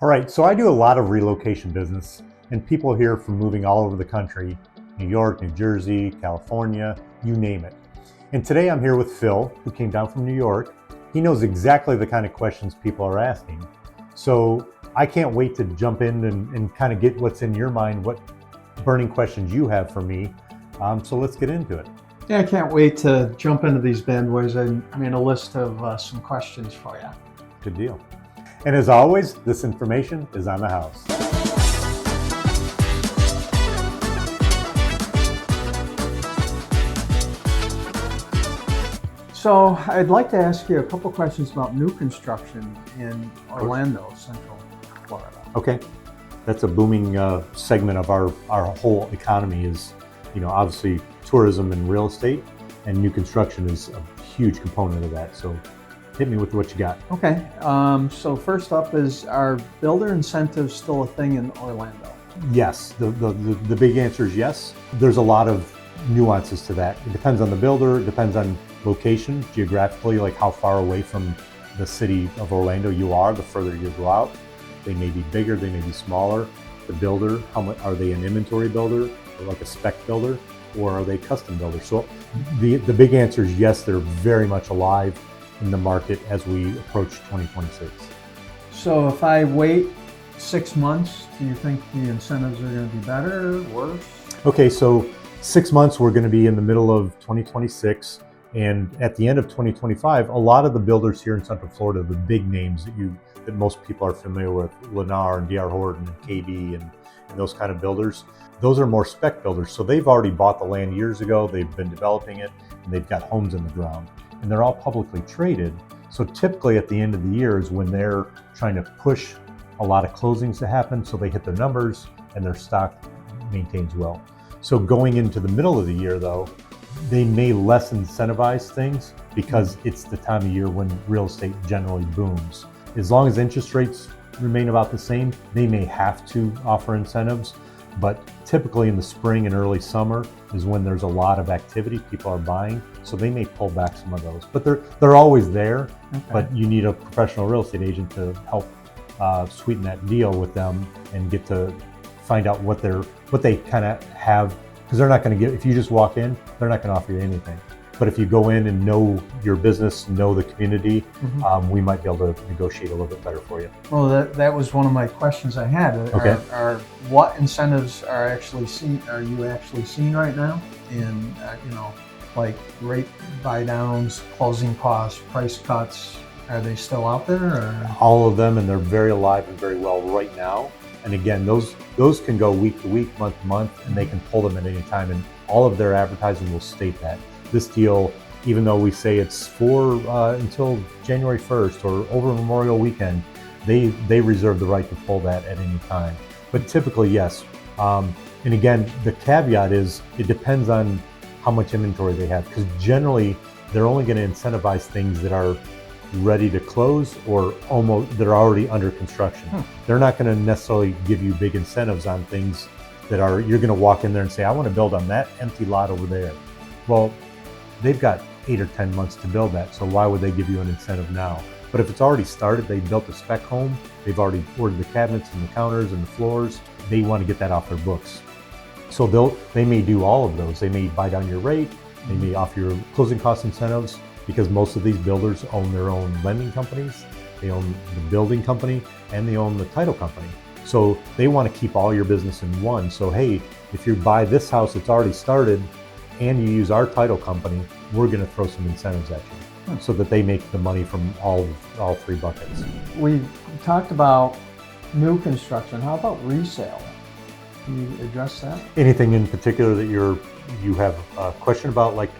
All right, so I do a lot of relocation business, and people here from moving all over the country, New York, New Jersey, California, you name it. And today I'm here with Phil, who came down from New York. He knows exactly the kind of questions people are asking. So I can't wait to jump in and kind of get what's in your mind, what burning questions you have for me. So let's get into it. Yeah, I can't wait to jump into these bad boys. I made a list of some questions for you. Good deal. And as always, this information is on the house. So I'd like to ask you a couple questions about new construction in Orlando, Central Florida. Okay, that's a booming segment of our whole economy is, obviously tourism and real estate, and new construction is a huge component of that. So hit me with what you got. Okay, so first up is, are builder incentives still a thing in Orlando? Yes, the big answer is yes. There's a lot of nuances to that. It depends on the builder, it depends on location, geographically, like how far away from the city of Orlando you are, the further you go out. They may be bigger, they may be smaller. The builder, how much are they an inventory builder, or like a spec builder, or are they custom builders? So the big answer is yes, they're very much alive in the market as we approach 2026. So if I wait 6 months, do you think the incentives are going to be better, worse? Okay, so 6 months, we're going to be in the middle of 2026. And at the end of 2025, a lot of the builders here in Central Florida, the big names that most people are familiar with, Lennar and D.R. Horton and KB and those kind of builders, those are more spec builders. So they've already bought the land years ago, they've been developing it, and they've got homes in the ground. And they're all publicly traded. So typically at the end of the year is when they're trying to push a lot of closings to happen so they hit their numbers and their stock maintains well. So going into the middle of the year though, they may less incentivize things because it's the time of year when real estate generally booms. As long as interest rates remain about the same, they may have to offer incentives, but typically in the spring and early summer is when there's a lot of activity, people are buying, so they may pull back some of those. But they're always there, okay. But you need a professional real estate agent to help sweeten that deal with them and get to find out what they kind of have, because they're not going to if you just walk in, they're not going to offer you anything. But if you go in and know your business, know the community, we might be able to negotiate a little bit better for you. Well, that was one of my questions I had. Okay. What incentives are you actually seeing right now? In like rate buy downs, closing costs, price cuts, are they still out there? Or? All of them, and they're very alive and very well right now. And again, those can go week to week, month to month, and they can pull them at any time. And all of their advertising will state that. This deal, even though we say it's for until January 1st or over Memorial Weekend, they reserve the right to pull that at any time. But typically, yes. And again, the caveat is it depends on how much inventory they have, because generally they're only going to incentivize things that are ready to close or that are already under construction. They're not going to necessarily give you big incentives on things that you're going to walk in there and say, I want to build on that empty lot over there. Well, they've got 8 or 10 months to build that, so why would they give you an incentive now? But if it's already started, they built a spec home, they've already ordered the cabinets and the counters and the floors, they want to get that off their books. So they may do all of those. They may buy down your rate, they may offer your closing cost incentives, because most of these builders own their own lending companies, they own the building company, and they own the title company. So they want to keep all your business in one. So hey, if you buy this house that's already started and you use our title company, we're going to throw some incentives at you so that they make the money from all three buckets. We talked about new construction. How about resale? Can you address that? Anything in particular that you have a question about, like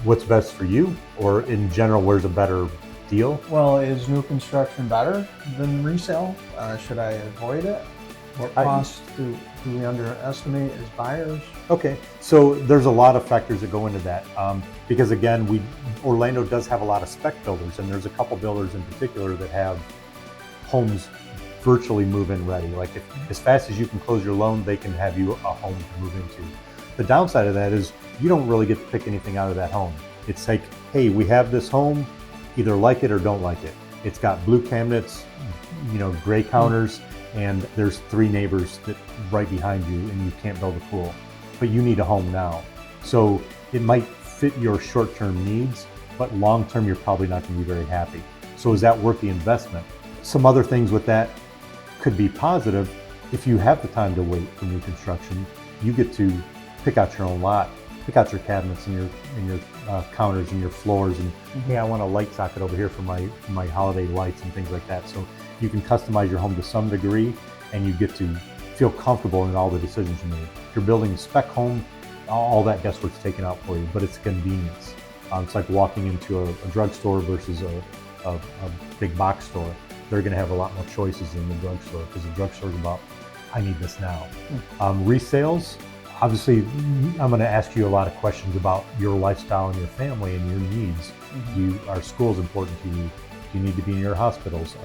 what's best for you, or in general, where's a better deal? Well, is new construction better than resale? Should I avoid it? What costs do we underestimate as buyers? Okay, so there's a lot of factors that go into that. Because again, Orlando does have a lot of spec builders, and there's a couple builders in particular that have homes virtually move-in ready. Like as fast as you can close your loan, they can have you a home to move into. The downside of that is you don't really get to pick anything out of that home. It's like, hey, we have this home, either like it or don't like it. It's got blue cabinets, gray counters, and there's 3 neighbors that right behind you, and you can't build a pool, but you need a home now. So it might fit your short-term needs, but long-term you're probably not going to be very happy. So is that worth the investment? Some other things with that could be positive. If you have the time to wait for new construction, you get to pick out your own lot, pick out your cabinets and your counters and your floors, and hey, I want a light socket over here for my holiday lights and things like that. So you can customize your home to some degree, and you get to feel comfortable in all the decisions you made. If you're building a spec home, all that guesswork's taken out for you, but it's convenience. It's like walking into a drugstore versus a big box store. They're going to have a lot more choices than the drugstore, because the drugstore is about, I need this now. Resales, obviously, I'm going to ask you a lot of questions about your lifestyle and your family and your needs. Are schools important to you? Do you need to be in your hospitals?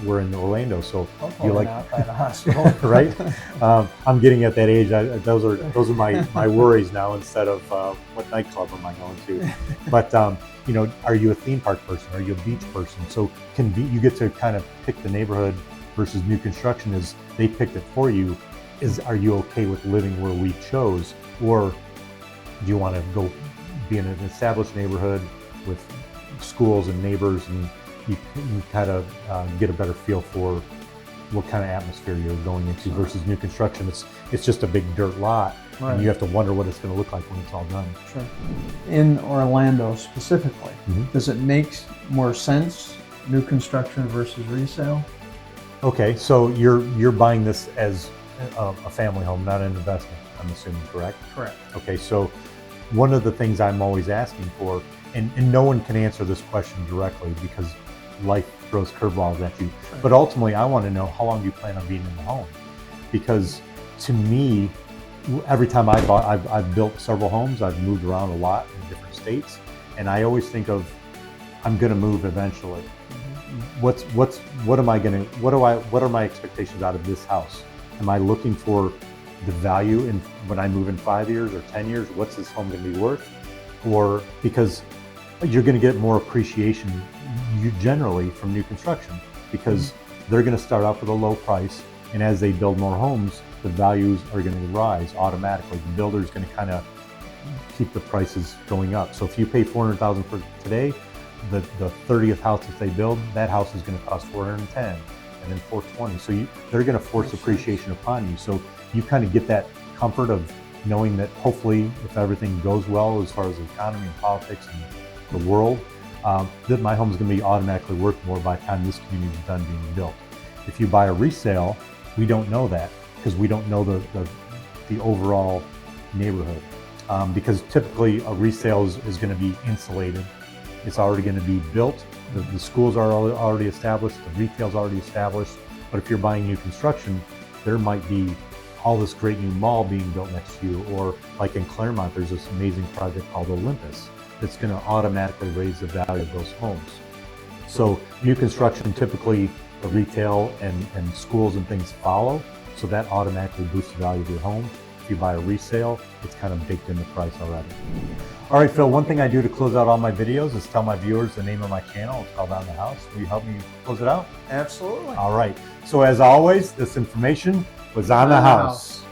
We're in Orlando, so you like not by the hospital, right? I'm getting at that age. Those are my worries now, instead of what nightclub am I going to? But are you a theme park person? Are you a beach person? So you get to kind of pick the neighborhood versus new construction. Is they picked it for you? Are you okay with living where we chose, or do you want to go be in an established neighborhood with schools and neighbors, and you kind of get a better feel for what kind of atmosphere you're going into versus new construction? It's just a big dirt lot, right, and you have to wonder what it's going to look like when it's all done. Sure. In Orlando specifically, does it make more sense, new construction versus resale? Okay, so you're buying this as a family home, not an investment, I'm assuming, correct? Correct. Okay, so one of the things I'm always asking for, and no one can answer this question directly because life throws curveballs at you, sure, but ultimately I want to know, how long do you plan on being in the home? Because to me, every time I've built several homes, I've moved around a lot in different states, and I always think of, I'm going to move eventually. What are my expectations out of this house? Am I looking for the value when I move in 5 years or 10 years? What's this home going to be worth? Or because you're going to get more appreciation generally from new construction, because they're going to start off with a low price, and as they build more homes, the values are going to rise automatically. The builder's going to kind of keep the prices going up. So if you pay $400,000 for today, the 30th house that they build, that house is going to cost $410,000, and then $420,000. So they're going to force appreciation upon you. So you kind of get that comfort of knowing that hopefully, if everything goes well as far as the economy and politics and the world, that my home is going to be automatically worth more by the time this community is done being built. If you buy a resale, we don't know that, because we don't know the overall neighborhood. Because typically a resale is going to be insulated. It's already going to be built. The schools are already established. The retail's already established. But if you're buying new construction, there might be all this great new mall being built next to you, or like in Clermont, there's this amazing project called Olympus that's going to automatically raise the value of those homes. So new construction, typically the retail and schools and things follow, so that automatically boosts the value of your home. If you buy a resale, it's kind of baked in the price already. All right, Phil, one thing I do to close out all my videos is tell my viewers the name of my channel. It's called On the House. Will you help me close it out? Absolutely. All right. So as always, this information was on the house.